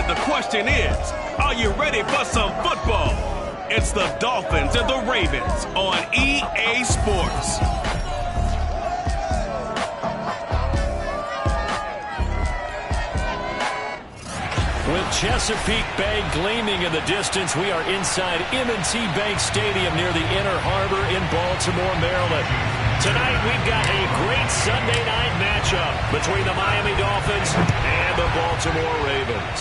the question is, are you ready for some football? It's the Dolphins and the Ravens on EA Sports. With Chesapeake Bay gleaming in the distance, we are inside M&T Bank Stadium near the Inner Harbor in Baltimore, Maryland. Tonight, we've got a great Sunday night matchup between the Miami Dolphins and the Baltimore Ravens.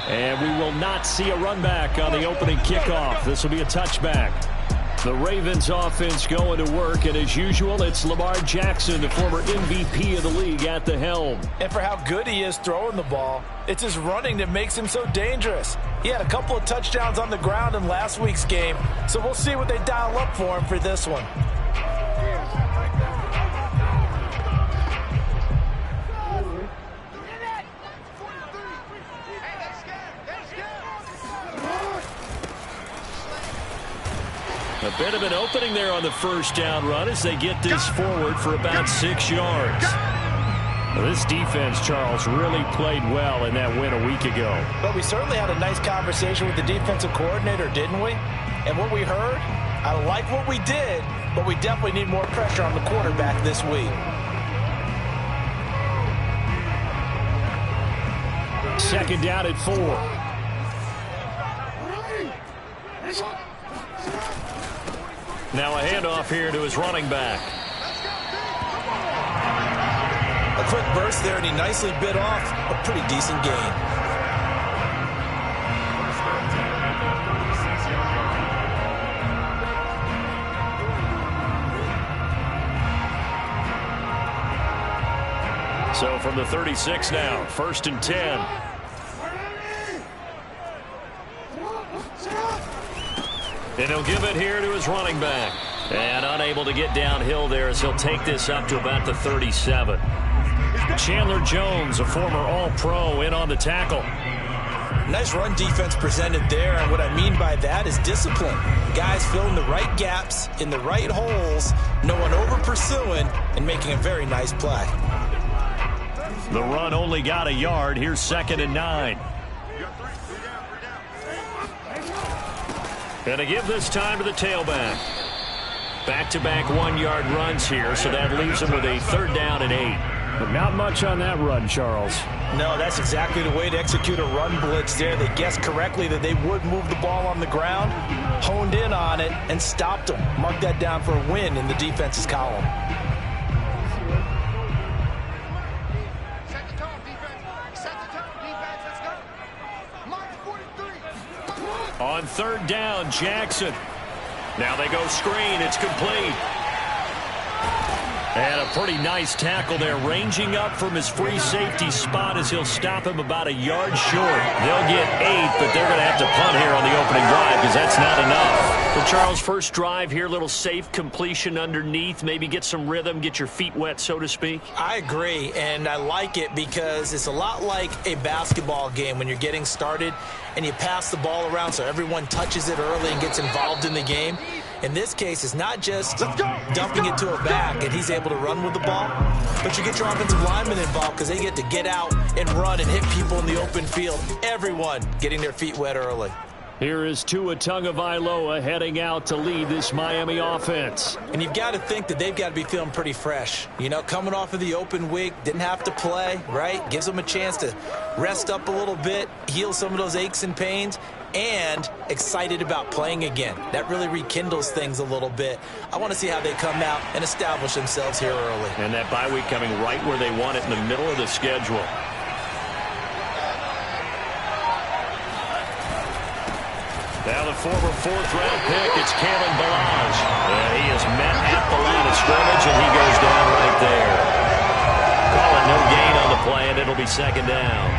And we will not see a run back on the opening kickoff. This will be a touchback. The Ravens offense going to work, and as usual, it's Lamar Jackson, the former MVP of the league, at the helm. And for how good he is throwing the ball, it's his running that makes him so dangerous. He had a couple of touchdowns on the ground in last week's game, so we'll see what they dial up for him for this one. A bit of an opening there on the first down run as they get this forward for about 6 yards. This defense, Charles, really played well in that win a week ago. But we certainly had a nice conversation with the defensive coordinator, didn't we? And what we heard, I like what we did, but we definitely need more pressure on the quarterback this week. Second down at 4. Now a handoff here to his running back. A quick burst there, and he nicely bit off a pretty decent gain. So from the 36 now, 1st and 10. And he'll give it here to his running back. And unable to get downhill there as he'll take this up to about the 37. Chandler Jones, a former All-Pro, in on the tackle. Nice run defense presented there, and what I mean by that is discipline. Guys filling the right gaps in the right holes, no one over-pursuing, and making a very nice play. The run only got a yard. Here's 2nd and 9. And to give this time to the tailback. Back-to-back 1-yard runs here, so that leaves him with a 3rd down and 8. But not much on that run, Charles. No, that's exactly the way to execute a run blitz there. They guessed correctly that they would move the ball on the ground, honed in on it, and stopped them. Mark that down for a win in the defense's column. On 3rd down, Jackson. Now they go screen. It's complete. And a pretty nice tackle there, ranging up from his free safety spot as he'll stop him about a yard short. They'll get 8, but they're going to have to punt here on the opening drive because that's not enough. Well, Charles, first drive here, little safe completion underneath, maybe get some rhythm, get your feet wet, so to speak. I agree, and I like it because it's a lot like a basketball game when you're getting started and you pass the ball around so everyone touches it early and gets involved in the game. In this case, it's not just dumping it to a back and he's able to run with the ball, but you get your offensive linemen involved because they get to get out and run and hit people in the open field. Everyone getting their feet wet early. Here is Tua Tagovailoa heading out to lead this Miami offense. And you've got to think that they've got to be feeling pretty fresh. You know, coming off of the open week, didn't have to play, right? Gives them a chance to rest up a little bit, heal some of those aches and pains, and excited about playing again. That really rekindles things a little bit. I want to see how they come out and establish themselves here early. And that bye week coming right where they want it in the middle of the schedule. Now the former 4th-round pick, it's Kalen Ballage. And he is met at the line of scrimmage, and he goes down right there. Calling no gain on the play, and it'll be 2nd down.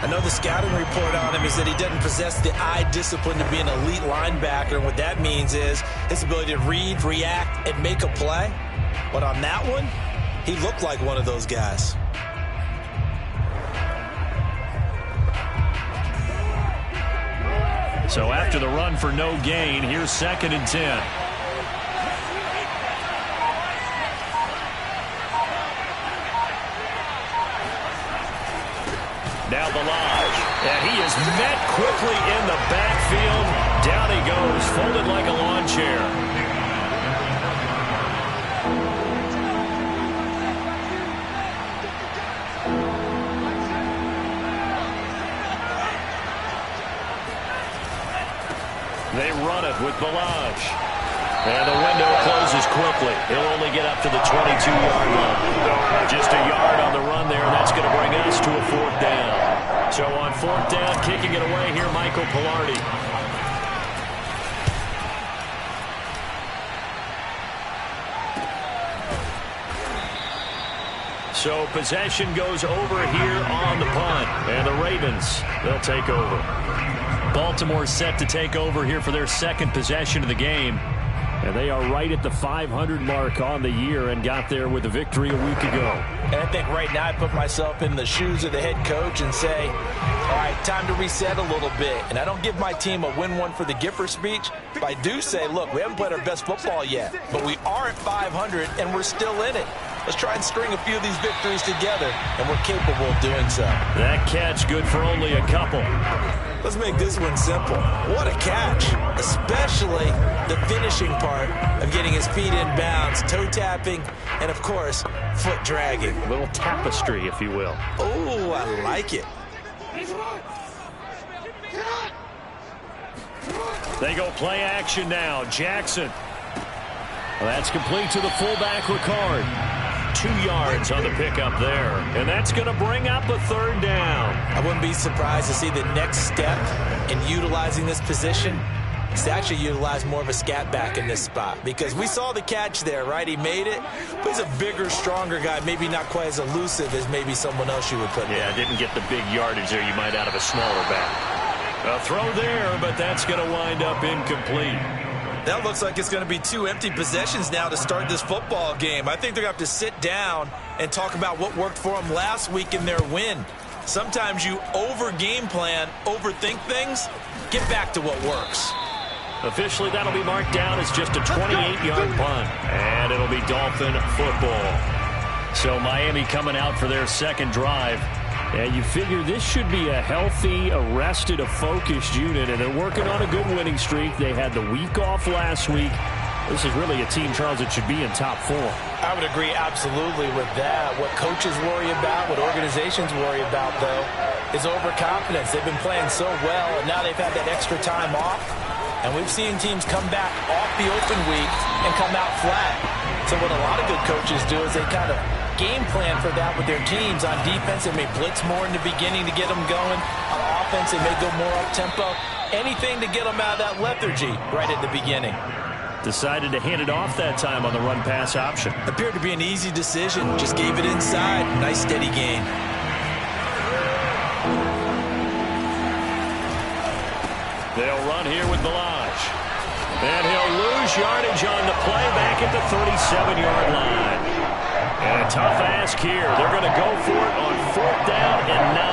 I know the scouting report on him is that he doesn't possess the eye discipline to be an elite linebacker. And what that means is his ability to read, react, and make a play. But on that one, he looked like one of those guys. So after the run for no gain, here's 2nd and 10. Now Balaj. And he is met quickly in the backfield. Down he goes, folded like a lawn chair. They run it with Balaj. And the window closes quickly. He'll only get up to the 22-yard line. Just a yard on the run there, and that's going to bring us to a 4th down. So on 4th down, kicking it away here, Michael Pilardi. So possession goes over here on the punt. And the Ravens, they'll take over. Baltimore set to take over here for their second possession of the game. And they are right at the 500 mark on the year and got there with a victory a week ago. And I think right now I put myself in the shoes of the head coach and say, all right, time to reset a little bit. And I don't give my team a win one for the Gipper speech, but I do say, look, we haven't played our best football yet, but we are at 500 and we're still in it. Let's try and string a few of these victories together, and we're capable of doing so. That catch good for only a couple. Let's make this one simple. What a catch, especially the finishing part of getting his feet in bounds, toe tapping, and, of course, foot dragging. A little tapestry, if you will. Oh, I like it. They go play action now. Jackson. Well, that's complete to the fullback, Ricard. 2 yards on the pickup there. And that's going to bring up a 3rd down. I wouldn't be surprised to see the next step in utilizing this position is to actually utilize more of a scat back in this spot. Because we saw the catch there, right? He made it. But he's a bigger, stronger guy. Maybe not quite as elusive as maybe someone else you would put there. Yeah, didn't get the big yardage there you might out of a smaller back. A throw there, but that's going to wind up incomplete. That looks like it's going to be 2 empty possessions now to start this football game. I think they're going to have to sit down and talk about what worked for them last week in their win. Sometimes you over-game plan, overthink things, get back to what works. Officially, that'll be marked down as just a 28-yard punt. And it'll be Dolphin football. So Miami coming out for their second drive. And you figure this should be a healthy, arrested, a focused unit, and they're working on a good winning streak. They had the week off last week. This is really a team, Charles, that should be in top 4. I would agree absolutely with that. What coaches worry about, what organizations worry about, though, is overconfidence. They've been playing so well, and now they've had that extra time off. And we've seen teams come back off the open week and come out flat. So what a lot of good coaches do is they kind of game plan for that with their teams. On defense, they may blitz more in the beginning to get them going. On offense, they may go more up-tempo. Anything to get them out of that lethargy right at the beginning. Decided to hand it off that time on the run-pass option. Appeared to be an easy decision. Just gave it inside. Nice steady gain. They'll run here with Balaj. And he'll lose yardage on the play back at the 37-yard line. And a tough ask here. They're going to go for it on 4th down and 9.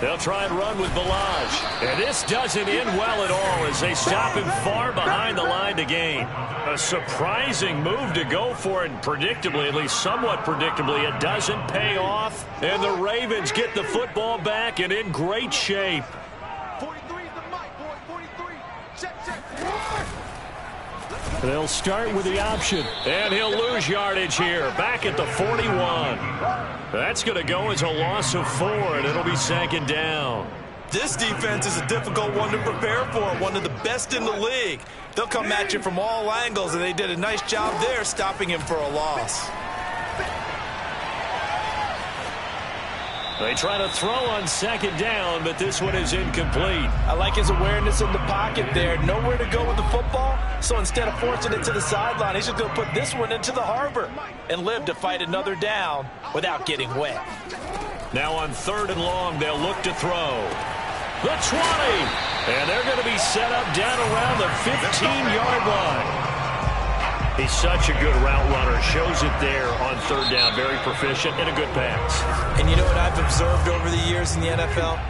They'll try and run with Balaj. And this doesn't end well at all as they stop him far behind the line to gain. A surprising move to go for it, and predictably, at least somewhat predictably, it doesn't pay off. And the Ravens get the football back and in great shape. 43 is the mic, boy. 43. Check. They'll start with the option. And he'll lose yardage here. Back at the 41. That's going to go as a loss of 4, and it'll be 2nd down. This defense is a difficult one to prepare for, one of the best in the league. They'll come at you from all angles, and they did a nice job there stopping him for a loss. They try to throw on 2nd down, but this one is incomplete. I like his awareness in the pocket there. Nowhere to go with the football, so instead of forcing it to the sideline, he's just going to put this one into the harbor and live to fight another down without getting wet. Now on 3rd and long, they'll look to throw. The 20, and they're going to be set up down around the 15-yard line. He's such a good route runner. Shows it there on third down. Very proficient and a good pass. And you know what I've observed over the years in the NFL?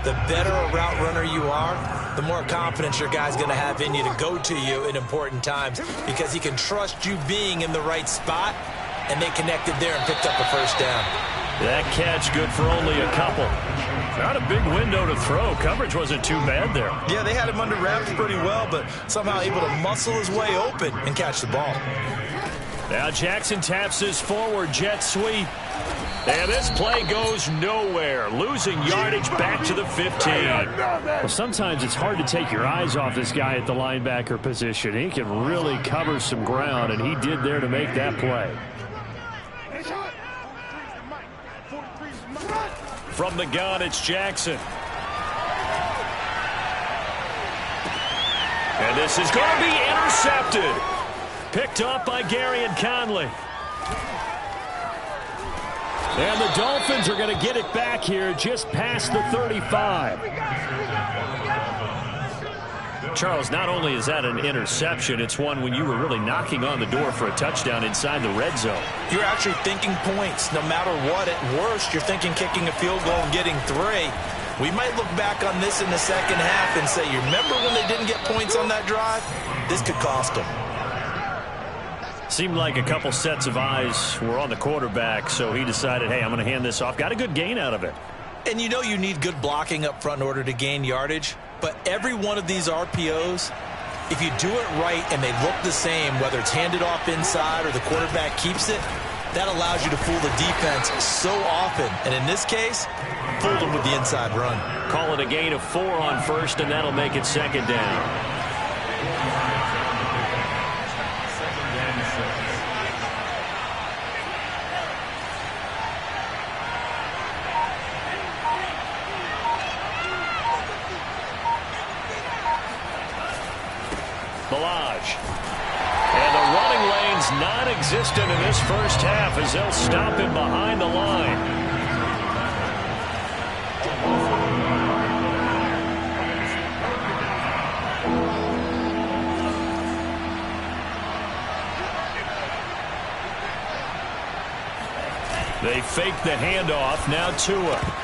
The better a route runner you are, the more confidence your guy's going to have in you to go to you in important times because he can trust you being in the right spot, and they connected there and picked up a first down. That catch good for only a couple. Not a big window to throw. Coverage wasn't too bad there. Yeah, they had him under wraps pretty well, but somehow able to muscle his way open and catch the ball. Now Jackson taps his forward jet sweep. And this play goes nowhere. Losing yardage back to the 15. Well, sometimes it's hard to take your eyes off this guy at the linebacker position. He can really cover some ground, and he did there to make that play. From the gun, it's Jackson. And this is going to be intercepted. Picked up by Gary and Conley. And the Dolphins are going to get it back here just past the 35. Charles, not only is that an interception, it's one when you were really knocking on the door for a touchdown inside the red zone. You're actually thinking points. No matter what, at worst, you're thinking kicking a field goal and getting 3. We might look back on this in the second half and say, you remember when they didn't get points on that drive? This could cost them. Seemed like a couple sets of eyes were on the quarterback, so he decided, hey, I'm going to hand this off. Got a good gain out of it. And you know you need good blocking up front in order to gain yardage, but every one of these RPOs, if you do it right and they look the same, whether it's handed off inside or the quarterback keeps it, that allows you to fool the defense so often. And in this case, fooled them with the inside run. Call it a gain of 4 on first, and that'll make it second down. And the running lane's non-existent in this first half as they'll stop him behind the line. They fake the handoff. Now Tua.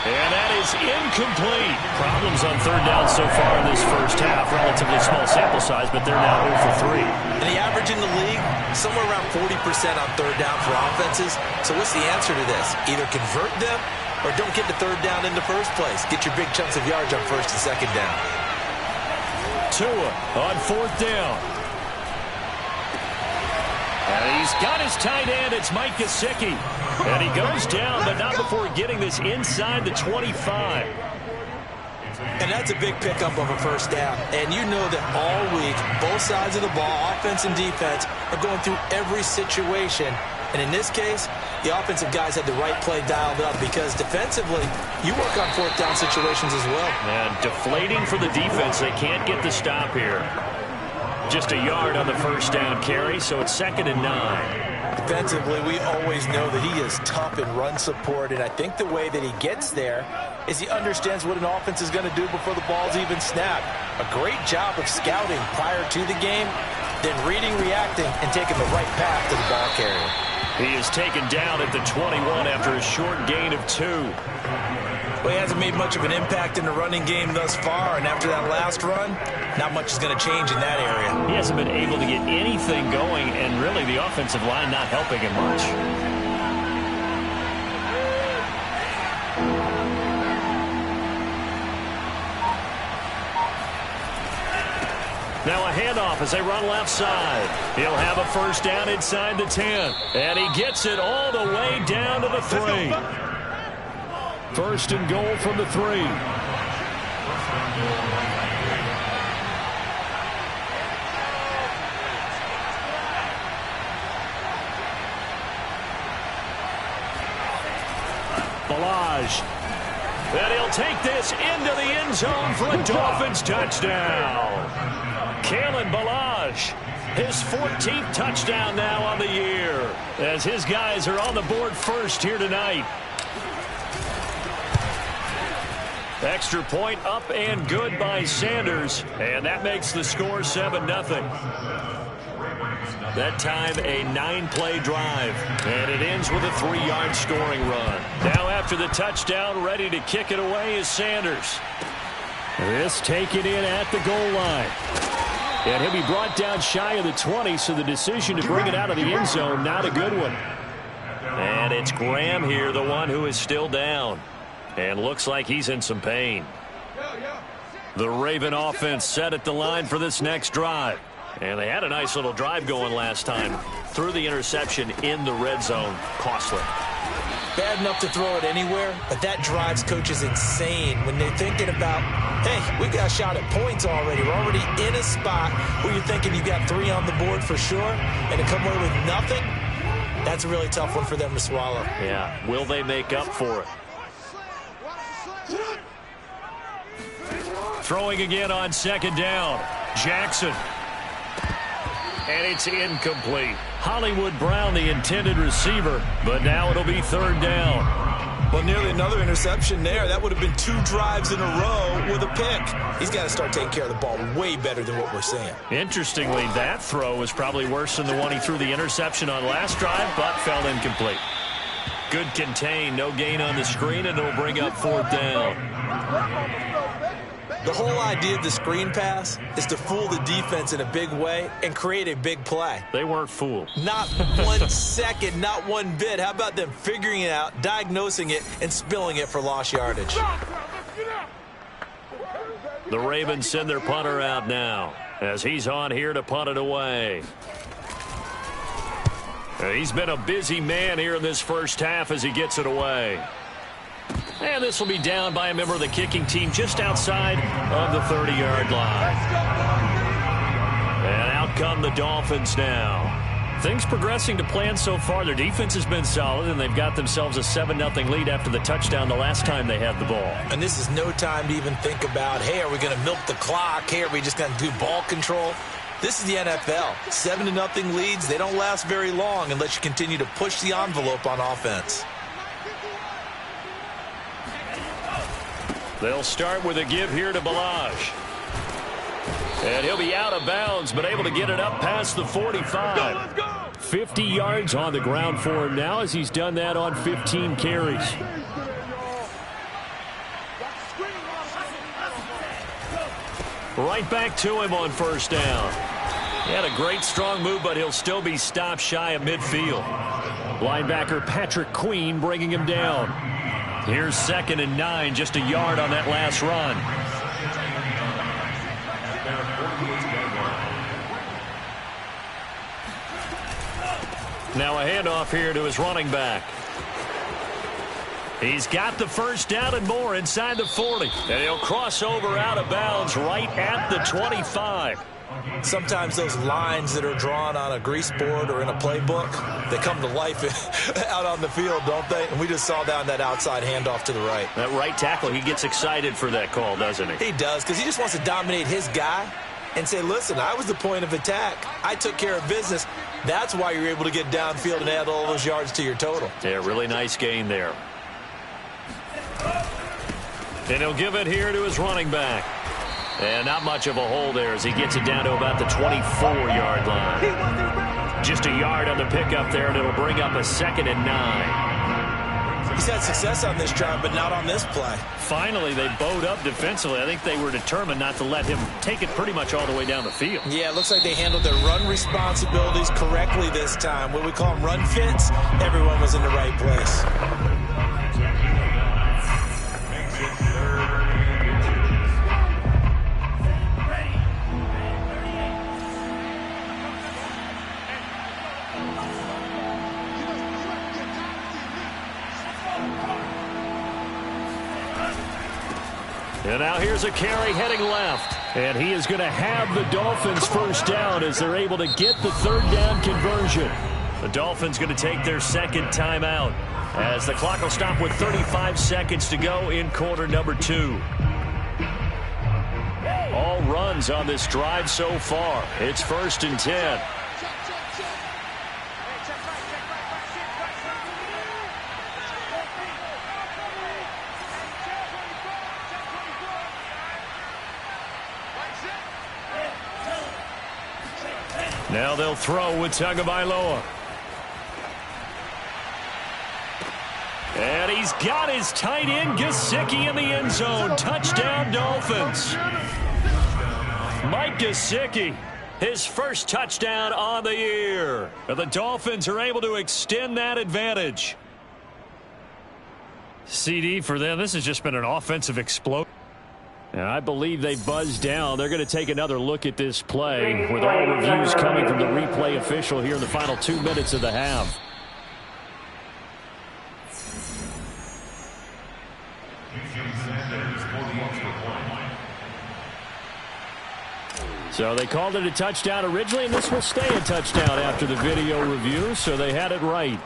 And that is incomplete. Problems on third down so far in this first half. Relatively small sample size, but they're now 0 for 3. And the average in the league, somewhere around 40% on third down for offenses. So what's the answer to this? Either convert them or don't get to third down in the first place. Get your big chunks of yards on first and second down. Tua on fourth down. And he's got his tight end. It's Mike Gesicki. And he goes down, but not before getting this inside the 25. And that's a big pickup of a first down. And you know that all week, both sides of the ball, offense and defense, are going through every situation. And in this case, the offensive guys had the right play dialed up because defensively, you work on fourth down situations as well. And deflating for the defense. They can't get the stop here. Just a yard on the first down carry, so it's 2nd and 9. Defensively, we always know that he is tough in run support, and I think the way that he gets there is he understands what an offense is going to do before the ball's even snapped. A great job of scouting prior to the game, then reading, reacting, and taking the right path to the ball carrier. He is taken down at the 21 after a short gain of 2. Well, he hasn't made much of an impact in the running game thus far, and after that last run, not much is going to change in that area. He hasn't been able to get anything going, and really the offensive line not helping him much. Now a handoff as they run left side. He'll have a first down inside the 10. And he gets it all the way down to the 3. First and goal from the 3. Balaj. And he'll take this into the end zone for a Dolphins touchdown. Kalen Balaj, his 14th touchdown now on the year, as his guys are on the board first here tonight. Extra point up and good by Sanders, and that makes the score 7-0. That time a 9-play drive. And it ends with a 3-yard scoring run. Now after the touchdown, ready to kick it away is Sanders. This taken in at the goal line. And he'll be brought down shy of the 20, so the decision to bring it out of the end zone, not a good one. And it's Graham here, the one who is still down. And looks like he's in some pain. The Raven offense set at the line for this next drive. And they had a nice little drive going last time. Threw the interception in the red zone. Costly. Bad enough to throw it anywhere, but that drives coaches insane when they're thinking about, hey, we got a shot at points already. We're already in a spot where you're thinking you got 3 on the board for sure, and to come away with nothing, that's a really tough one for them to swallow. Yeah, will they make up for it? Throwing again on second down. Jackson. And it's incomplete. Hollywood Brown, the intended receiver, but now it'll be third down. Well, nearly another interception there. That would have been 2 drives in a row with a pick. He's got to start taking care of the ball way better than what we're seeing. Interestingly, that throw was probably worse than the one he threw the interception on last drive, but fell incomplete. Good contain, no gain on the screen, and it'll bring up fourth down. The whole idea of the screen pass is to fool the defense in a big way and create a big play. They weren't fooled. Not 1 second, not one bit. How about them figuring it out, diagnosing it, and spilling it for lost yardage? The Ravens send their punter out now as he's on here to punt it away. He's been a busy man here in this first half as he gets it away. And this will be down by a member of the kicking team just outside of the 30-yard line. And out come the Dolphins now. Things progressing to plan so far. Their defense has been solid, and they've got themselves a 7-0 lead after the touchdown the last time they had the ball. And this is no time to even think about, hey, are we going to milk the clock? Hey, are we just going to do ball control? This is the NFL. 7-0 leads, they don't last very long unless you continue to push the envelope on offense. They'll start with a give here to Balaj. And he'll be out of bounds, but able to get it up past the 45. 50 yards on the ground for him now as he's done that on 15 carries. Right back to him on first down. He had a great strong move, but he'll still be stopped shy of midfield. Linebacker Patrick Queen bringing him down. Here's 2nd and 9, just a yard on that last run. Now a handoff here to his running back. He's got the first down and more inside the 40. And he'll cross over out of bounds right at the 25. Sometimes those lines that are drawn on a grease board or in a playbook, they come to life out on the field, don't they? And we just saw down that outside handoff to the right. That right tackle, he gets excited for that call, doesn't he? He does, because he just wants to dominate his guy and say, listen, I was the point of attack. I took care of business. That's why you're able to get downfield and add all those yards to your total. Yeah, really nice gain there. And he'll give it here to his running back. And not much of a hole there as he gets it down to about the 24-yard line. Just a yard on the pickup there, and it'll bring up a 2nd and 9. He's had success on this drive, but not on this play. Finally, they bowed up defensively. I think they were determined not to let him take it pretty much all the way down the field. Yeah, it looks like they handled their run responsibilities correctly this time. What we call them run fits, everyone was in the right place. And now here's a carry heading left. And he is going to have the Dolphins first down as they're able to get the third down conversion. The Dolphins going to take their 2nd timeout as the clock will stop with 35 seconds to go in quarter number 2. All runs on this drive so far. It's 1st and 10. Now they'll throw with Tagovailoa. And he's got his tight end Gesicki in the end zone. Touchdown, Dolphins. Mike Gesicki, his first touchdown on the year. And the Dolphins are able to extend that advantage. CD for them, this has just been an offensive explosion. And I believe they buzzed down. They're going to take another look at this play with all reviews coming from the replay official here in the final 2 minutes of the half. So they called it a touchdown originally, and this will stay a touchdown after the video review, so they had it right.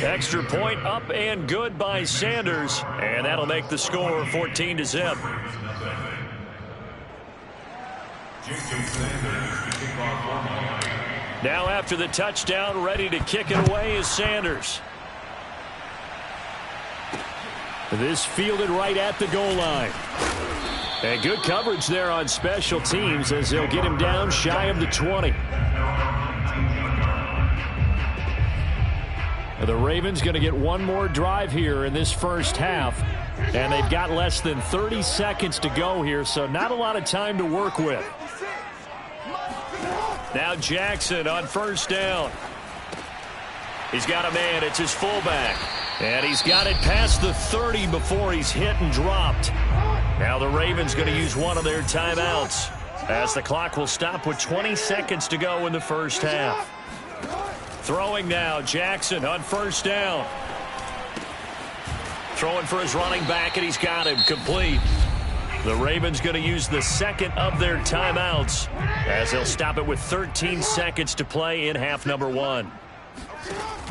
Extra point up and good by Sanders, and that'll make the score 14-0. Now after the touchdown, ready to kick it away is Sanders. This fielded right at the goal line. And good coverage there on special teams as they'll get him down shy of the 20. The Ravens going to get one more drive here in this first half. And they've got less than 30 seconds to go here, so not a lot of time to work with. Now Jackson on first down. He's got a man. It's his fullback. And he's got it past the 30 before he's hit and dropped. Now the Ravens going to use one of their timeouts as the clock will stop with 20 seconds to go in the first half. Throwing now, Jackson on first down. Throwing for his running back, and he's got him complete. The Ravens going to use the second of their timeouts as they'll stop it with 13 seconds to play in half number 1.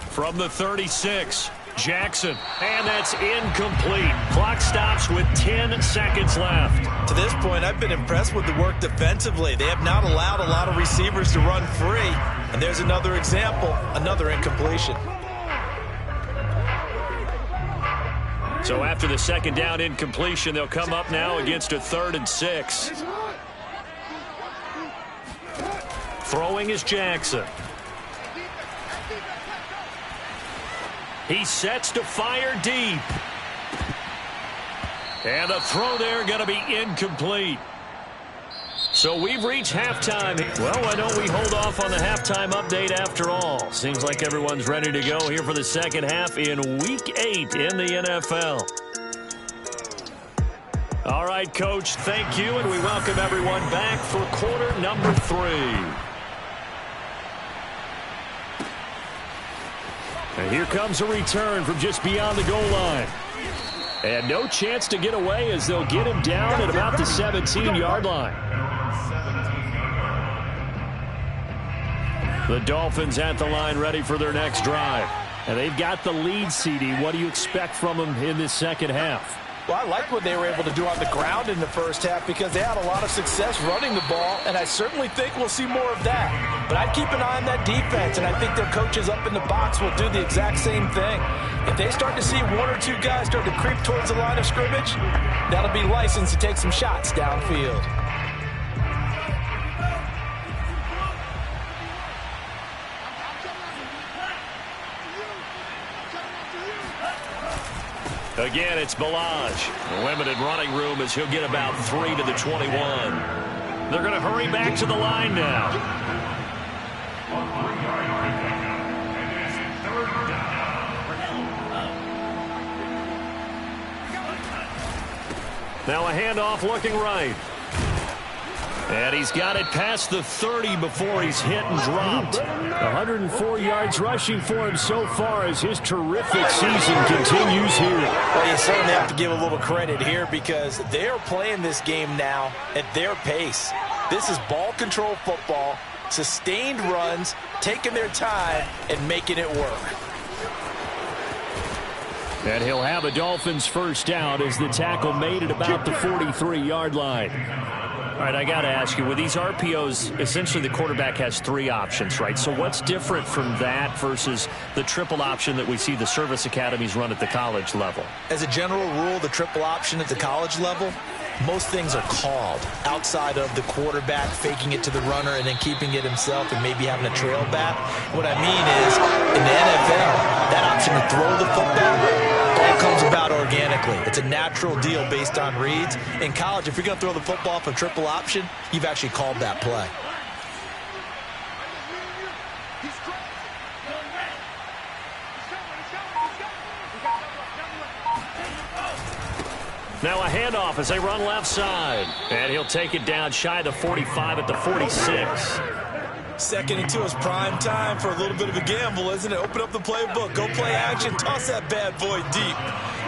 From the 36. Jackson, and that's incomplete. Clock stops with 10 seconds left. To this point, I've been impressed with the work defensively. They have not allowed a lot of receivers to run free. And there's another example, another incompletion. So after the second down incompletion, they'll come up now against a 3rd and 6. Throwing is Jackson. He sets to fire deep. And the throw there going to be incomplete. So we've reached halftime. Well, why don't we hold off on the halftime update after all? Seems like everyone's ready to go here for the second half in Week 8 in the NFL. All right, Coach, thank you, and we welcome everyone back for quarter number 3. And here comes a return from just beyond the goal line. And no chance to get away as they'll get him down at about the 17-yard line. The Dolphins at the line ready for their next drive. And they've got the lead, CD. What do you expect from them in this second half? Well, I like what they were able to do on the ground in the first half because they had a lot of success running the ball, and I certainly think we'll see more of that. But I'd keep an eye on that defense, and I think their coaches up in the box will do the exact same thing. If they start to see one or two guys start to creep towards the line of scrimmage, that'll be license to take some shots downfield. Again, it's Balaj. Limited running room as he'll get about 3 to the 21. They're going to hurry back to the line now. Now a handoff looking right. And he's got it past the 30 before he's hit and dropped. 104 yards rushing for him so far as his terrific season continues here. Well, you certainly have to give a little credit here because they're playing this game now at their pace. This is ball control football, sustained runs, taking their time, and making it work. And he'll have a Dolphins first down as the tackle made at about the 43-yard line. All right, I got to ask you, with these RPOs, essentially the quarterback has 3 options, right? So what's different from that versus the triple option that we see the service academies run at the college level? As a general rule, the triple option at the college level, most things are called outside of the quarterback faking it to the runner and then keeping it himself and maybe having a trail back. What I mean is, in the NFL, that option to throw the football all comes about organically. It's a natural deal based on reads. In college, if you're going to throw the football off a triple option, you've actually called that play. Now a handoff as they run left side. And he'll take it down shy of the 45 at the 46. 2nd and 2 is prime time for a little bit of a gamble, isn't it? Open up the playbook, go play action, toss that bad boy deep.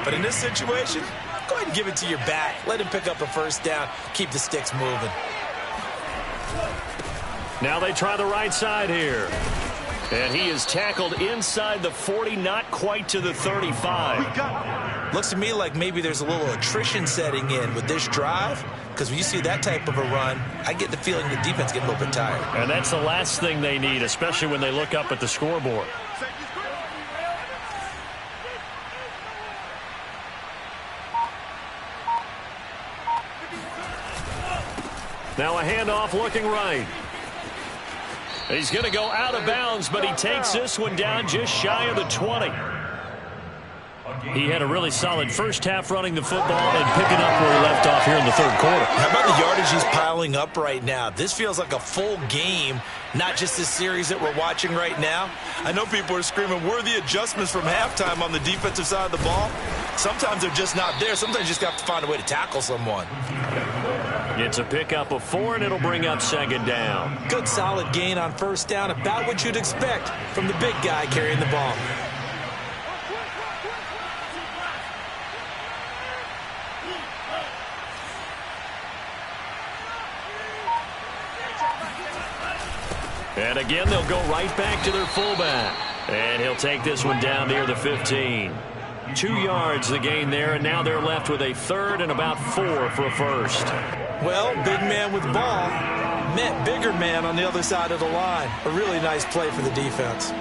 But in this situation, go ahead and give it to your back. Let him pick up a first down. Keep the sticks moving. Now they try the right side here. And he is tackled inside the 40, not quite to the 35. Looks to me like maybe there's a little attrition setting in with this drive, because when you see that type of a run, I get the feeling the defense getting a little bit tired. And that's the last thing they need, especially when they look up at the scoreboard. Now a handoff looking right. He's going to go out of bounds, but he takes this one down just shy of the 20. He had a really solid first half running the football and picking up where he left off here in the third quarter. How about the yardage he's piling up right now? This feels like a full game, not just this series that we're watching right now. I know people are screaming, worthy adjustments from halftime on the defensive side of the ball. Sometimes they're just not there. Sometimes you just have to find a way to tackle someone. It's a pickup of 4, and it'll bring up 2nd down. Good solid gain on first down, about what you'd expect from the big guy carrying the ball. And again, they'll go right back to their fullback. And he'll take this one down near the 15. 2 yards the gain there, and now they're left with a 3rd and about 4 for a first. Well, big man with ball met bigger man on the other side of the line. A really nice play for the defense.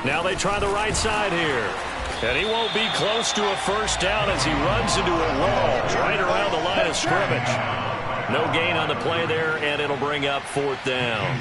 Now they try the right side here. And he won't be close to a first down as he runs into a wall right around the line of scrimmage. No gain on the play there, and it'll bring up 4th down.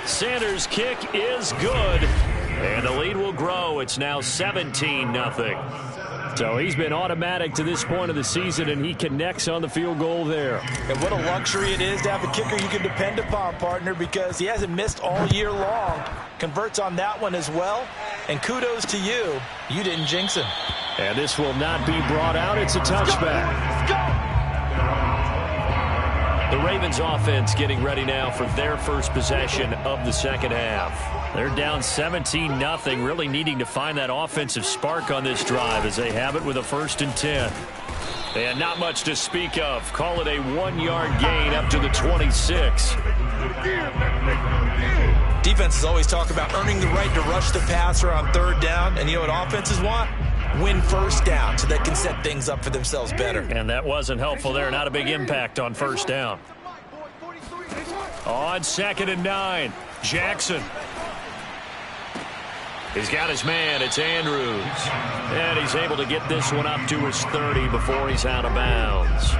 Sanders' kick is good, and the lead will grow. It's now 17-0. So he's been automatic to this point of the season, and he connects on the field goal there. And what a luxury it is to have a kicker you can depend upon, partner, because he hasn't missed all year long. Converts on that one as well, and kudos to you. You didn't jinx him. And this will not be brought out. It's a touchback. Let's go. The Ravens offense getting ready now for their first possession of the second half. They're down 17-0, really needing to find that offensive spark on this drive as they have it with a 1st and 10. And not much to speak of. Call it a 1-yard gain up to the 26. Defenses always talk about earning the right to rush the passer on 3rd down. And you know what offenses want? Win first down so they can set things up for themselves better. And that wasn't helpful there. Not a big impact on first down. On 2nd and 9, Jackson. He's got his man. It's Andrews. And he's able to get this one up to his 30 before he's out of bounds.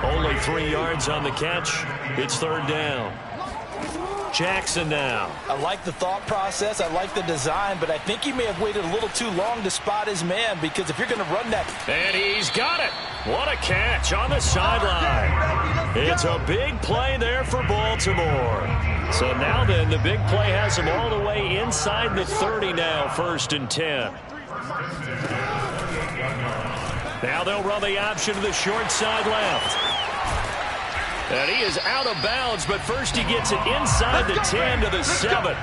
Only 3 yards on the catch. It's 3rd down. Jackson now. I like the thought process. I like the design, but I think he may have waited a little too long to spot his man, because if you're going to run that. And he's got it. What a catch on the sideline. It's a big play there for Baltimore. So now then, the big play has him all the way inside the 30 now, 1st and 10. Now they'll run the option to the short side left. And he is out of bounds, but first he gets it inside the 10 to the 7.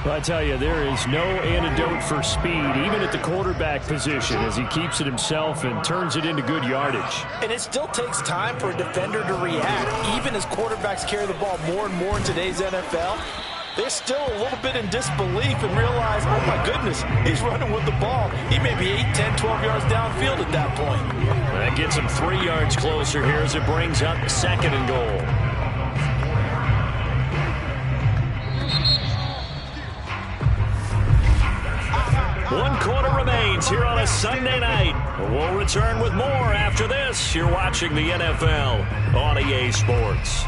I tell you, there is no antidote for speed, even at the quarterback position, as he keeps it himself and turns it into good yardage. And it still takes time for a defender to react. Even as quarterbacks carry the ball more and more in today's NFL, they're still a little bit in disbelief and realize, oh my goodness, he's running with the ball. He may be 8, 10, 12 yards downfield at that point. That gets him 3 yards closer here as it brings up 2nd and goal. 1 quarter remains here on a Sunday night. We'll return with more after this. You're watching the NFL on EA Sports.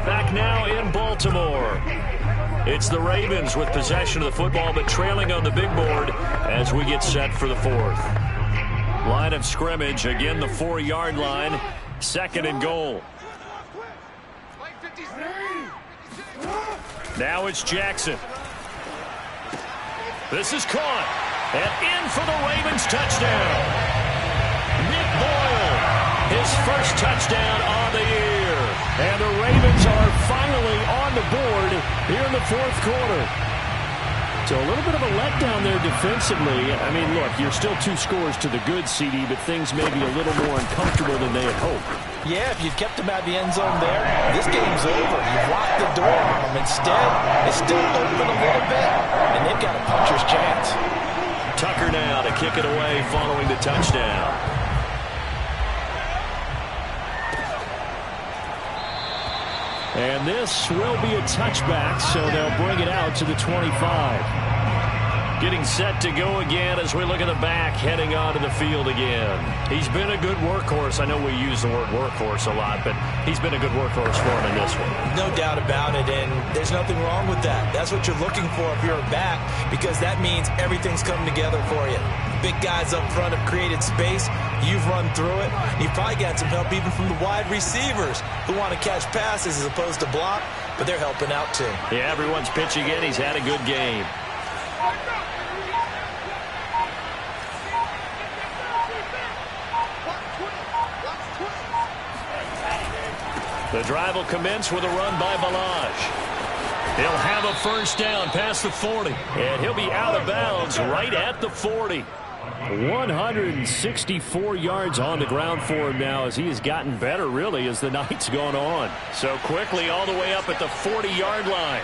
Back now in Baltimore. It's the Ravens with possession of the football, but trailing on the big board as we get set for the fourth. Line of scrimmage, again the 4-yard line. 2nd and goal. Now it's Jackson. This is caught. And in for the Ravens touchdown. Nick Boyle, his first touchdown on the year. And the Ravens are finally on the board here in the 4th quarter. So a little bit of a letdown there defensively. I mean, look, you're still 2 scores to the good, CD, but things may be a little more uncomfortable than they had hoped. Yeah, if you'd kept them out of the end zone there, this game's over. You've locked the door on them. Instead, it's still open a little bit, and they've got a puncher's chance. Tucker now to kick it away following the touchdown. And this will be a touchback, so they'll bring it out to the 25. Getting set to go again as we look at the back, heading onto the field again. He's been a good workhorse. I know we use the word workhorse a lot, but he's been a good workhorse for him in this one. No doubt about it, and there's nothing wrong with that. That's what you're looking for if you're a back, because that means everything's coming together for you. Big guys up front have created space. You've run through it. You've probably got some help even from the wide receivers who want to catch passes as opposed to block, but they're helping out too. Yeah, everyone's pitching in. He's had a good game. The drive will commence with a run by Balaj. He'll have a first down past the 40. And he'll be out of bounds right at the 40. 164 yards on the ground for him now as he has gotten better, really, as the night's gone on. So quickly all the way up at the 40-yard line.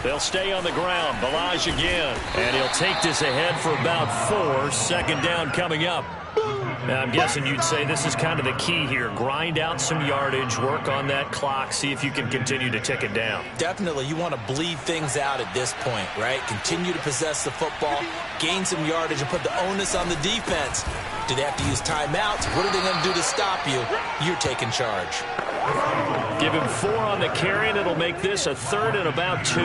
They'll stay on the ground. Balaj again. And he'll take this ahead for about 4. 2nd down coming up. Now, I'm guessing you'd say this is kind of the key here. Grind out some yardage, work on that clock, see if you can continue to tick it down. Definitely. You want to bleed things out at this point, right? Continue to possess the football, gain some yardage, and put the onus on the defense. Do they have to use timeouts? What are they going to do to stop you? You're taking charge. Give him 4 on the carry, and it'll make this a 3rd and about 2.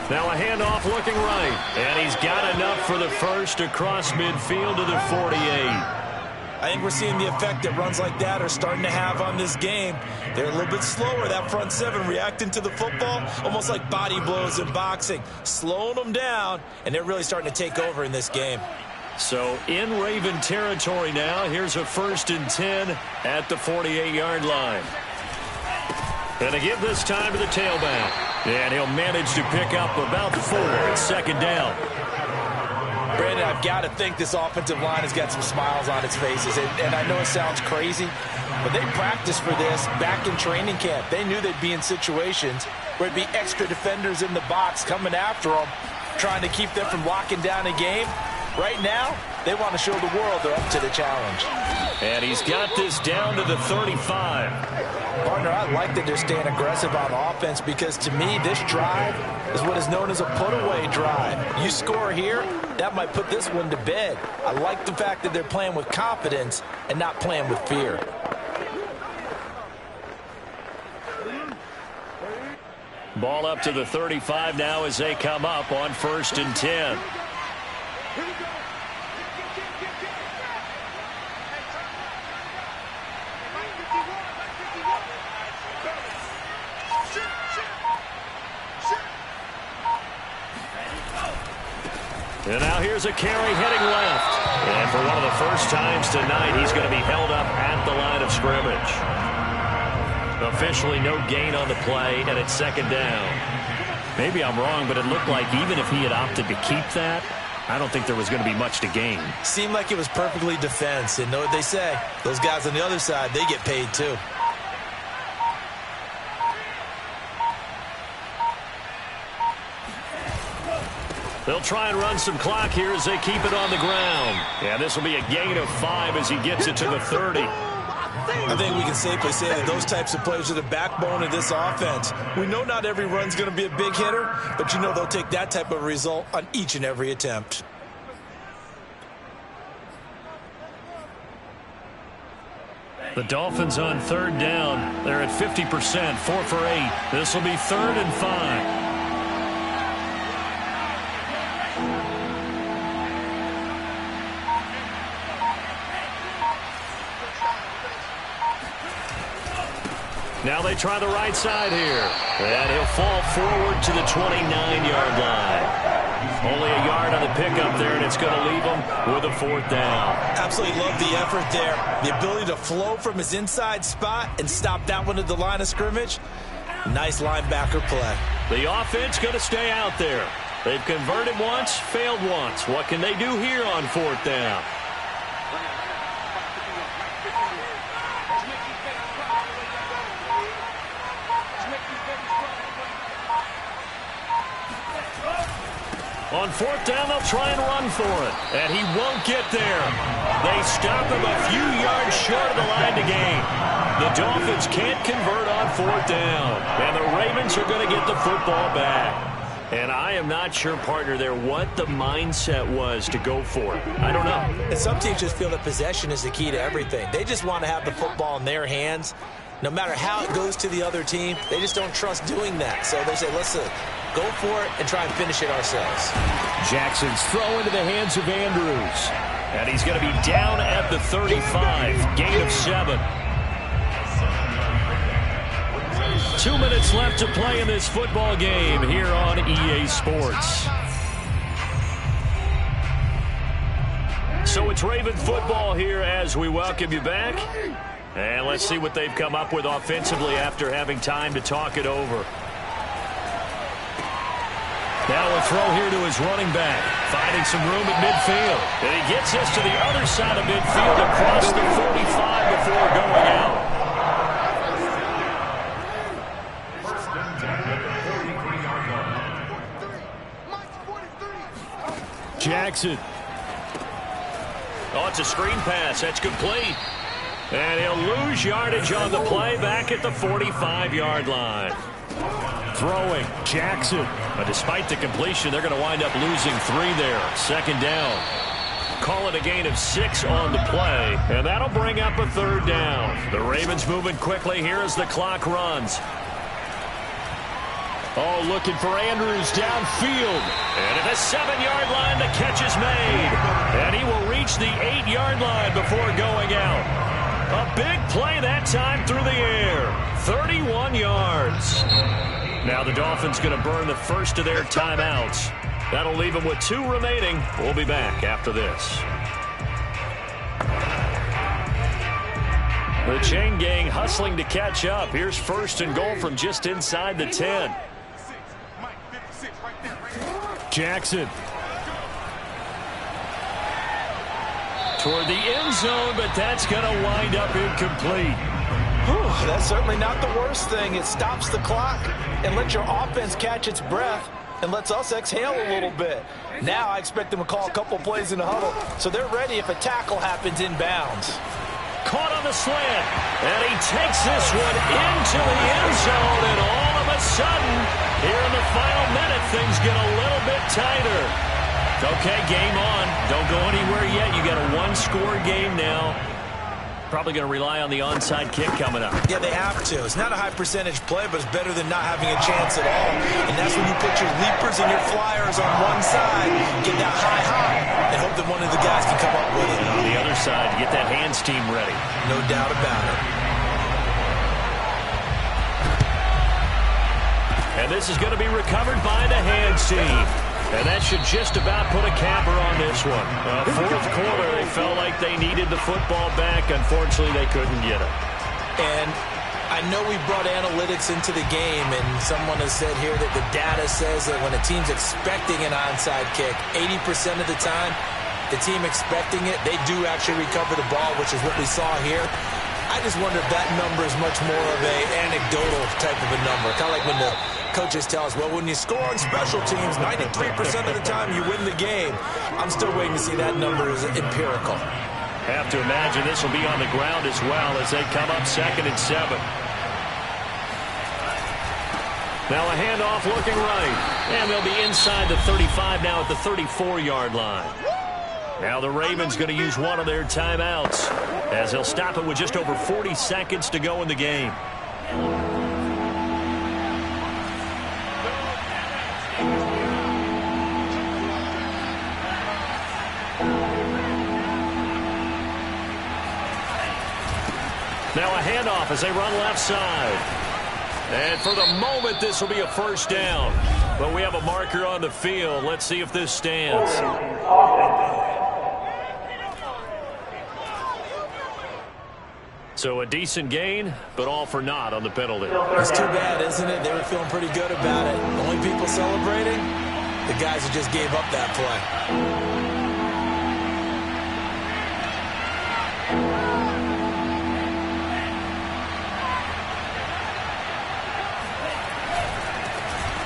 Now a handoff looking right. And he's got enough for the first across midfield to the 48. I think we're seeing the effect that runs like that are starting to have on this game. They're a little bit slower, that front 7, reacting to the football, almost like body blows in boxing, slowing them down, and they're really starting to take over in this game. So in Raven territory now. Here's a 1st and 10 at the 48-yard line. And to give this time to the tailback. And he'll manage to pick up about 4. It's 2nd down. Brandon, I've got to think this offensive line has got some smiles on its faces. And I know it sounds crazy, but they practiced for this back in training camp. They knew they'd be in situations where it'd be extra defenders in the box coming after them, trying to keep them from locking down a game. Right now, they want to show the world they're up to the challenge. And he's got this down to the 35. Partner, I like that they're staying aggressive on offense because, to me, this drive is what is known as a put-away drive. You score here, that might put this one to bed. I like the fact that they're playing with confidence and not playing with fear. Ball up to the 35 now as they come up on 1st and 10. And now here's a carry heading left. And for one of the first times tonight, he's going to be held up at the line of scrimmage. Officially no gain on the play, and it's 2nd down. Maybe I'm wrong, but it looked like even if he had opted to keep that, I don't think there was going to be much to gain. Seemed like it was perfectly defense. And know what they say? Those guys on the other side, they get paid too. They'll try and run some clock here as they keep it on the ground. Yeah, this will be a gain of 5 as he gets it to the 30. I think we can safely say that those types of players are the backbone of this offense. We know not every run's going to be a big hitter, but you know they'll take that type of result on each and every attempt. The Dolphins on 3rd down. They're at 50%, 4 for 8. This will be 3rd and 5. Now they try the right side here. And he'll fall forward to the 29-yard line. Only a yard on the pickup there, and it's going to leave him with a 4th down. Absolutely love the effort there. The ability to flow from his inside spot and stop that one at the line of scrimmage. Nice linebacker play. The offense going to stay out there. They've converted once, failed once. What can they do here on 4th down? On 4th down, they'll try and run for it. And he won't get there. They stop him a few yards short of the line to gain. The Dolphins can't convert on 4th down. And the Ravens are going to get the football back. And I am not sure, partner, there what the mindset was to go for it. I don't know. And some teams just feel that possession is the key to everything. They just want to have the football in their hands. No matter how it goes to the other team, they just don't trust doing that. So they say, let's go for it and try and finish it ourselves. Jackson's throw into the hands of Andrews. And he's going to be down at the 35. Gain of 7. 2 minutes left to play in this football game here on EA Sports. So it's Raven football here as we welcome you back. And let's see what they've come up with offensively after having time to talk it over. Now a throw here to his running back, finding some room at midfield. And he gets us to the other side of midfield across the 45 before going out. Jackson. Oh, it's a screen pass. That's complete. And he'll lose yardage on the play back at the 45-yard line. Throwing, Jackson. But despite the completion, they're going to wind up losing 3 there. 2nd down. Call it a gain of 6 on the play. And that'll bring up a 3rd down. The Ravens moving quickly here as the clock runs. Oh, looking for Andrews downfield. And at the 7-yard line, the catch is made. And he will reach the 8-yard line before going out. A big play that time through the air. 31 yards. Now the Dolphins going to burn the first of their timeouts. That'll leave them with 2 remaining. We'll be back after this. The chain gang hustling to catch up. Here's 1st and goal from just inside the 10. Jackson. Toward the end zone, but that's going to wind up incomplete. Whew, that's certainly not the worst thing. It stops the clock and lets your offense catch its breath and lets us exhale a little bit. Now I expect them to call a couple plays in the huddle, so they're ready if a tackle happens inbounds. Caught on the slant, and he takes this one into the end zone, and all of a sudden, here in the final minute, things get a little bit tighter. Okay, game on. Don't go anywhere yet. You got a 1-score game now. Probably going to rely on the onside kick coming up. Yeah, they have to. It's not a high percentage play, but it's better than not having a chance at all. And that's when you put your leapers and your flyers on one side, get that high, and hope that one of the guys can come up with it. And on the other side, get that hands team ready. No doubt about it. And this is going to be recovered by the hands team. And that should just about put a capper on this one. 4th quarter, they felt like they needed the football back. Unfortunately, they couldn't get it. And I know we brought analytics into the game, and someone has said here that the data says that when a team's expecting an onside kick, 80% of the time, the team expecting it, they do actually recover the ball, which is what we saw here. I just wonder if that number is much more of a anecdotal type of a number. Kind of like when the coaches tell us, well, when you score on special teams, 93% of the time you win the game. I'm still waiting to see that number is empirical. Have to imagine this will be on the ground as well as they come up 2nd and 7. Now a handoff looking right. And they'll be inside the 35 now at the 34-yard line. Now the Ravens going to use one of their timeouts as they'll stop it with just over 40 seconds to go in the game. Now a handoff as they run left side. And for the moment, this will be a first down. But we have a marker on the field. Let's see if this stands. So a decent gain, but all for naught on the penalty. It's too bad, isn't it? They were feeling pretty good about it. Only people celebrating? The guys who just gave up that play.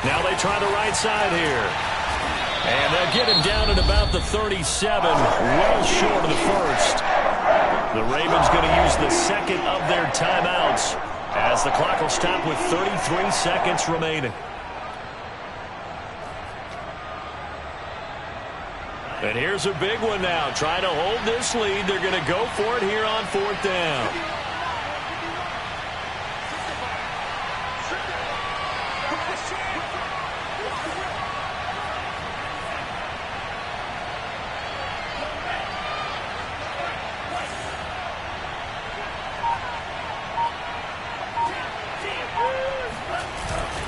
Now they try the right side here. And they'll get him down at about the 37, well short of the first. The Ravens going to use the second of their timeouts as the clock will stop with 33 seconds remaining. And here's a big one now. Trying to hold this lead. They're going to go for it here on 4th down.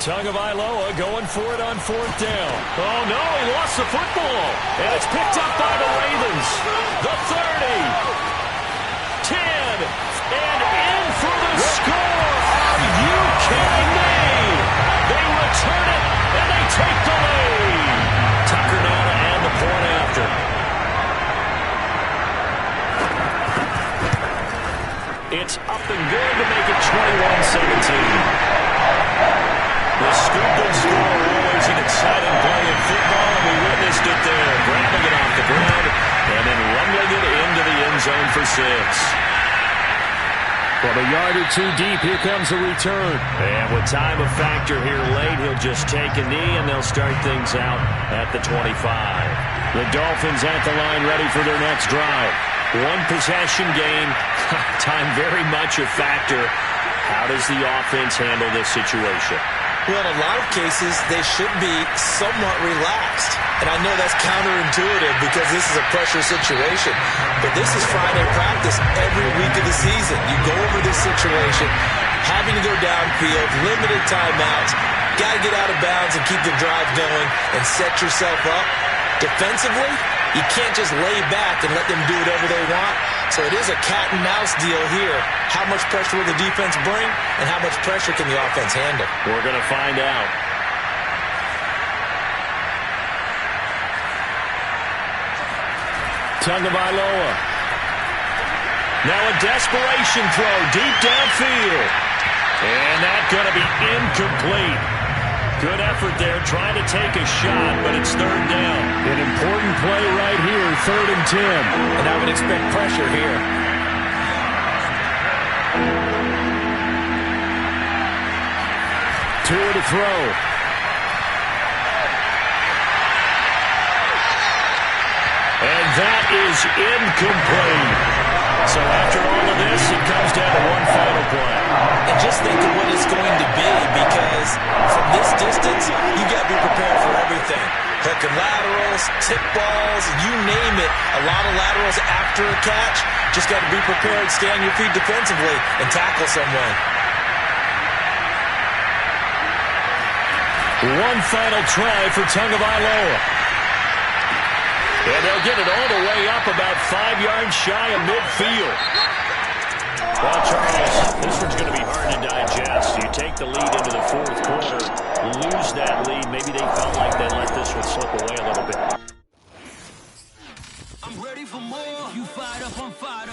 Tagovailoa going for it on 4th down. Oh, no, he lost the football. And it's picked up by the Ravens. The 30. 10. And in for the score. Are you kidding me? They return it, and they take the lead. Tucker now to add the point after. It's up and good to make it 21-17. The scoop and score, always an exciting play in football, and we witnessed it there, grabbing it off the ground and then rumbling it into the end zone for 6. From a yard or two deep, here comes the return. And with time a factor here late, he'll just take a knee, and they'll start things out at the 25. The Dolphins at the line ready for their next drive. One possession game, time very much a factor. How does the offense handle this situation? Well, in a lot of cases, they should be somewhat relaxed. And I know that's counterintuitive because this is a pressure situation. But this is Friday practice every week of the season. You go over this situation, having to go downfield, limited timeouts, got to get out of bounds and keep the drive going and set yourself up. Defensively, you can't just lay back and let them do whatever they want. So it is a cat-and-mouse deal here. How much pressure will the defense bring, and how much pressure can the offense handle? We're going to find out. Tagovailoa. Now a desperation throw deep downfield. And that's going to be incomplete. Good effort there, trying to take a shot, but it's 3rd down. An important play right here, 3rd and 10. And I would expect pressure here. Tua to throw. And that is incomplete. So after all of this, it comes down to one final play. And just think of what it's going to be, because from this distance, you got to be prepared for everything. Hook and laterals, tip balls, you name it. A lot of laterals after a catch. Just got to be prepared, stay on your feet defensively, and tackle someone. One final try for Tagovailoa. And they'll get it all the way up about 5 yards shy of midfield. Well, Charles,